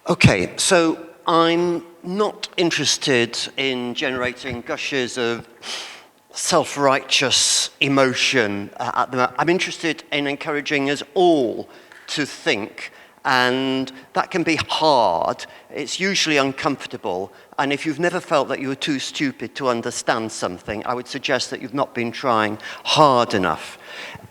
Okay, so I'm not interested in generating gushes of self-righteous emotion at the moment. I'm interested in encouraging us all to think, and that can be hard. It's usually uncomfortable, and if you've never felt that you were too stupid to understand something, I would suggest that you've not been trying hard enough.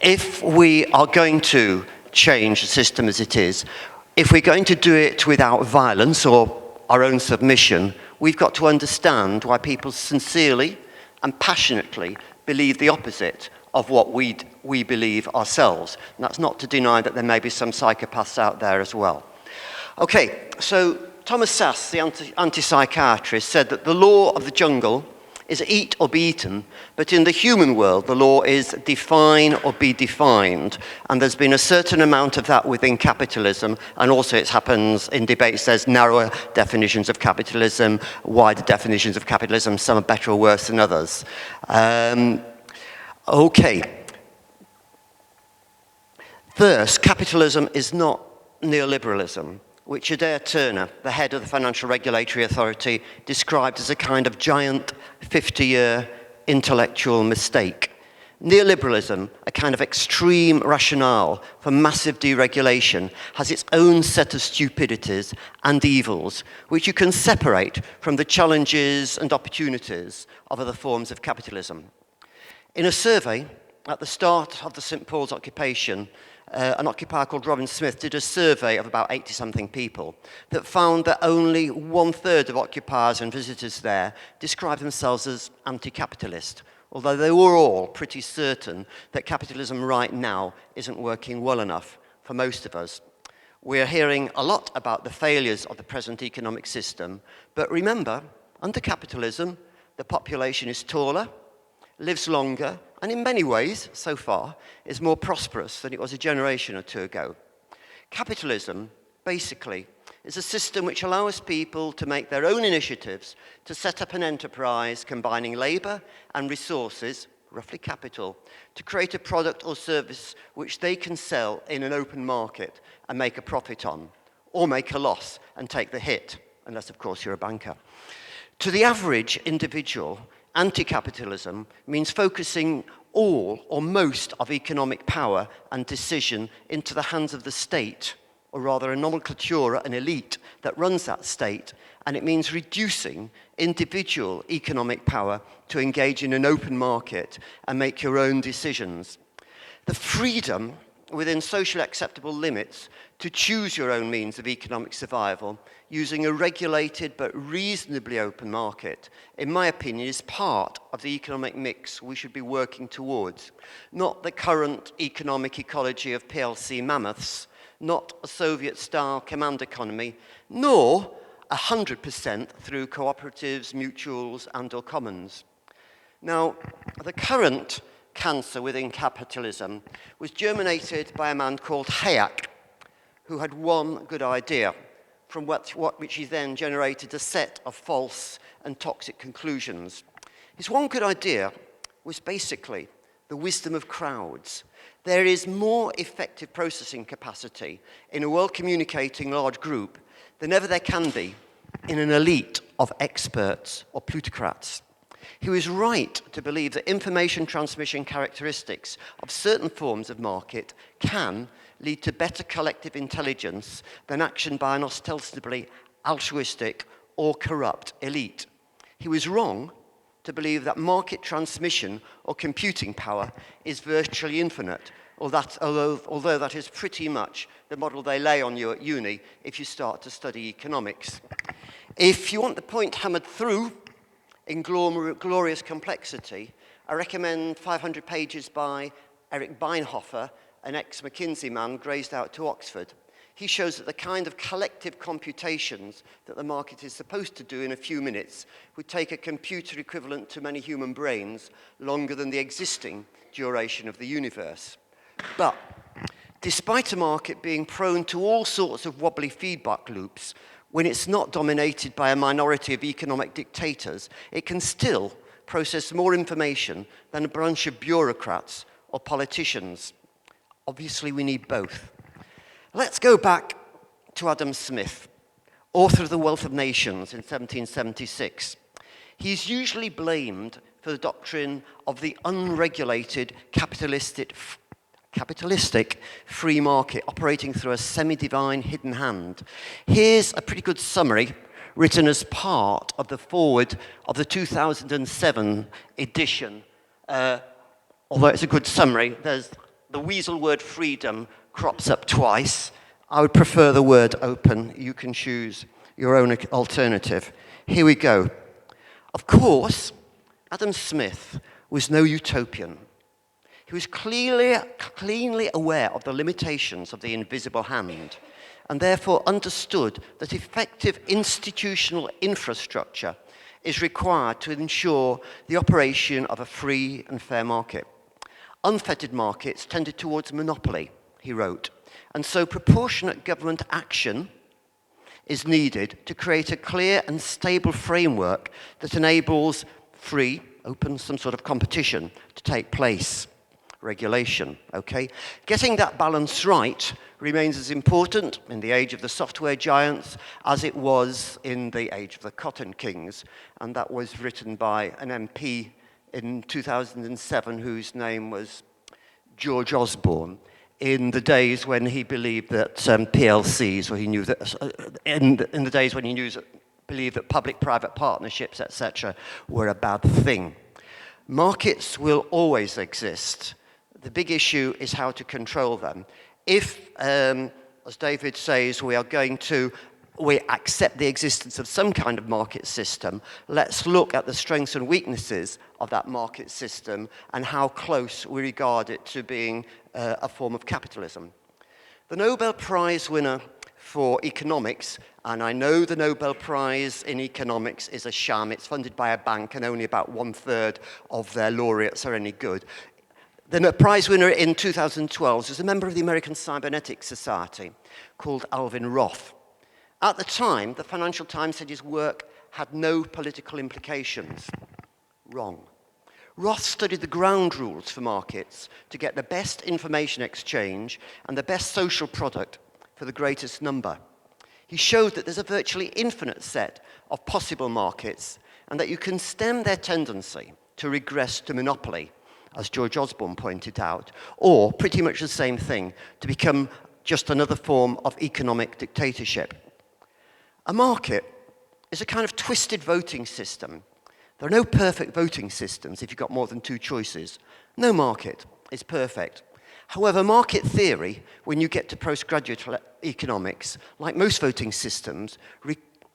If we are going to change the system as it is, if we're going to do it without violence or our own submission, we've got to understand why people sincerely and passionately believe the opposite of what we believe ourselves. And that's not to deny that there may be some psychopaths out there as well. Okay, so Thomas Sass, the anti-psychiatrist, said that the law of the jungle is eat or be eaten, but in the human world, the law is define or be defined. And there's been a certain amount of that within capitalism, and also it happens in debates. There's narrower definitions of capitalism, wider definitions of capitalism. Some are better or worse than others. Okay. First, capitalism is not neoliberalism, which Adair Turner, the head of the Financial Regulatory Authority, described as a kind of giant 50-year intellectual mistake. Neoliberalism, a kind of extreme rationale for massive deregulation, has its own set of stupidities and evils, which you can separate from the challenges and opportunities of other forms of capitalism. In a survey at the start of the St. Paul's occupation, an occupier called Robin Smith did a survey of about 80-something people that found that only 1/3 of occupiers and visitors there described themselves as anti-capitalist, although they were all pretty certain that capitalism right now isn't working well enough for most of us. We're hearing a lot about the failures of the present economic system, but remember, under capitalism, the population is taller, lives longer, and in many ways, so far, is more prosperous than it was a generation or two ago. Capitalism, basically, is a system which allows people to make their own initiatives to set up an enterprise combining labor and resources, roughly capital, to create a product or service which they can sell in an open market and make a profit on, or make a loss and take the hit, unless, of course, you're a banker. To the average individual, anti-capitalism means focusing all or most of economic power and decision into the hands of the state, or rather a nomenclatura, an elite that runs that state, and it means reducing individual economic power to engage in an open market and make your own decisions. The freedom within socially acceptable limits to choose your own means of economic survival using a regulated but reasonably open market, in my opinion, is part of the economic mix we should be working towards. Not the current economic ecology of PLC mammoths, not a Soviet-style command economy, nor 100% through cooperatives, mutuals, and/or commons. Now, the current cancer within capitalism was germinated by a man called Hayek, who had one good idea, from which he then generated a set of false and toxic conclusions. His one good idea was basically the wisdom of crowds. There is more effective processing capacity in a well-communicating large group than ever there can be in an elite of experts or plutocrats. He was right to believe that information transmission characteristics of certain forms of market can lead to better collective intelligence than action by an ostensibly altruistic or corrupt elite. He was wrong to believe that market transmission or computing power is virtually infinite, although that is pretty much the model they lay on you at uni if you start to study economics. If you want the point hammered through in glorious complexity, I recommend 500 pages by Eric Beinhofer, an ex-McKinsey man grazed out to Oxford. He shows that the kind of collective computations that the market is supposed to do in a few minutes would take a computer equivalent to many human brains longer than the existing duration of the universe. But despite a market being prone to all sorts of wobbly feedback loops, when it's not dominated by a minority of economic dictators, it can still process more information than a bunch of bureaucrats or politicians. Obviously, we need both. Let's go back to Adam Smith. author of The Wealth of Nations in 1776. He's usually blamed for the doctrine of the unregulated capitalistic free market operating through a semi-divine hidden hand. Here's a pretty good summary written as part of the foreword of the 2007 edition. Although it's a good summary, there's the weasel word freedom crops up twice. I would prefer the word open. You can choose your own alternative. Here we go. Of course, Adam Smith was no utopian. He was cleanly aware of the limitations of the invisible hand, and therefore understood that effective institutional infrastructure is required to ensure the operation of a free and fair market. Unfettered markets tended towards monopoly, he wrote, and so proportionate government action is needed to create a clear and stable framework that enables free, open, some sort of competition to take place. Regulation, okay? Getting that balance right remains as important in the age of the software giants as it was in the age of the cotton kings, and that was written by an MP in 2007 whose name was George Osborne, in the days when he believed that PLCs, or he knew that, in the days when he believed that public-private partnerships, etc., were a bad thing. Markets will always exist. The big issue is how to control them. If, as David says, we accept the existence of some kind of market system, let's look at the strengths and weaknesses of that market system and how close we regard it to being a form of capitalism. The Nobel Prize winner for economics, and I know the Nobel Prize in economics is a sham, it's funded by a bank and only about 1/3 of their laureates are any good. The prize winner in 2012 was a member of the American Cybernetics Society called Alvin Roth. At the time, the Financial Times said his work had no political implications. Wrong. Roth studied the ground rules for markets to get the best information exchange and the best social product for the greatest number. He showed that there's a virtually infinite set of possible markets and that you can stem their tendency to regress to monopoly, as George Osborne pointed out, or pretty much the same thing, to become just another form of economic dictatorship. A market is a kind of twisted voting system. There are no perfect voting systems if you've got more than two choices. No market is perfect. However, market theory, when you get to postgraduate economics, like most voting systems,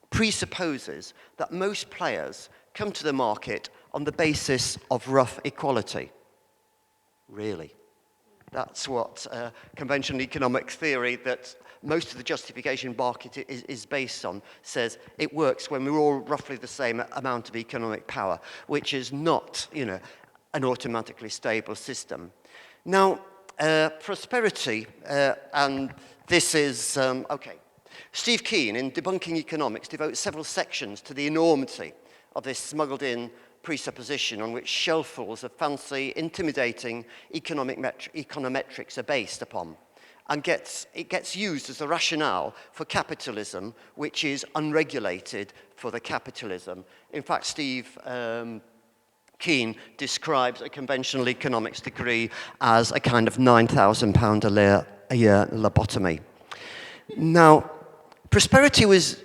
presupposes that most players come to the market on the basis of rough equality. Really. That's what conventional economic theory that most of the justification market is based on says it works when we're all roughly the same amount of economic power, which is not, an automatically stable system. Now, prosperity, and this is, okay. Steve Keen, in Debunking Economics, devotes several sections to the enormity of this smuggled-in presupposition on which shelffuls of fancy, intimidating econometrics are based upon, and it gets used as the rationale for capitalism, which is unregulated for the capitalism. In fact, Steve Keen describes a conventional economics degree as a kind of £9,000 a year lobotomy. Now, prosperity was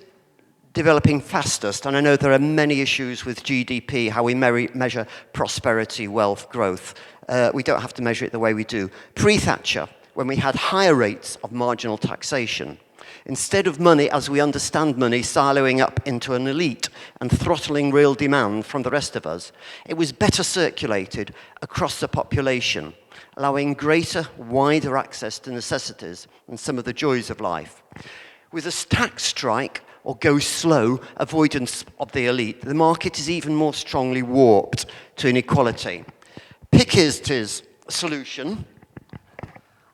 developing fastest, and I know there are many issues with GDP, how we measure prosperity, wealth, growth. We don't have to measure it the way we do. Pre-Thatcher, when we had higher rates of marginal taxation, instead of money, as we understand money, siloing up into an elite and throttling real demand from the rest of us, it was better circulated across the population, allowing greater, wider access to necessities and some of the joys of life. With a tax strike, or go slow, avoidance of the elite, the market is even more strongly warped to inequality. Piketty's solution,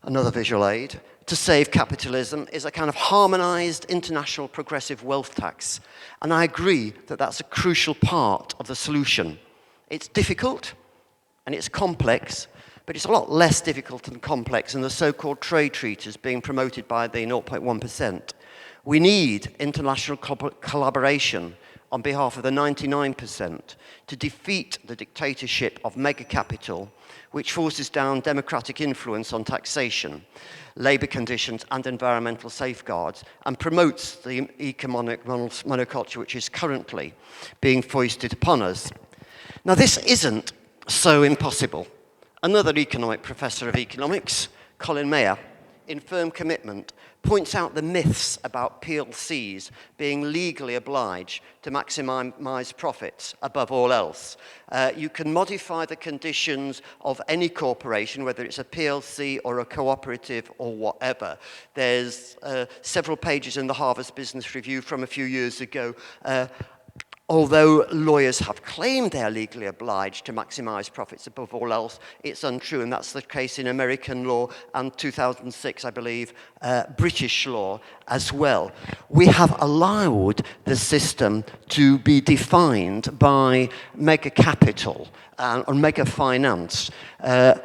another visual aid, to save capitalism is a kind of harmonized international progressive wealth tax. And I agree that that's a crucial part of the solution. It's difficult and it's complex, but it's a lot less difficult and complex than the so-called trade treaties being promoted by the 0.1%. We need international collaboration on behalf of the 99% to defeat the dictatorship of mega capital, which forces down democratic influence on taxation, labour conditions and environmental safeguards, and promotes the economic monoculture which is currently being foisted upon us. Now, this isn't so impossible. Another economic professor of economics, Colin Mayer, in Firm Commitment, points out the myths about PLCs being legally obliged to maximize profits above all else. You can modify the conditions of any corporation, whether it's a PLC or a cooperative or whatever. There's several pages in the Harvard Business Review from a few years ago. Although lawyers have claimed they're legally obliged to maximize profits above all else, it's untrue, and that's the case in American law and 2006, I believe, British law as well. We have allowed the system to be defined by mega capital or mega finance. The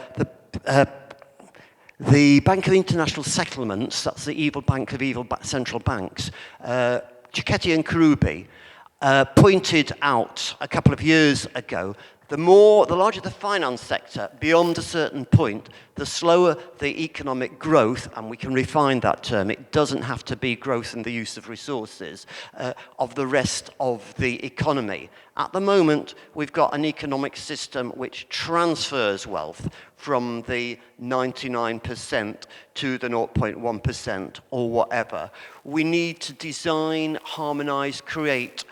Bank of International Settlements, that's the evil bank of evil central banks, Cicchetti and Karoubi, pointed out a couple of years ago, the larger the finance sector, beyond a certain point, the slower the economic growth, and we can refine that term, it doesn't have to be growth in the use of resources, of the rest of the economy. At the moment, we've got an economic system which transfers wealth from the 99% to the 0.1% or whatever. We need to design, harmonize, create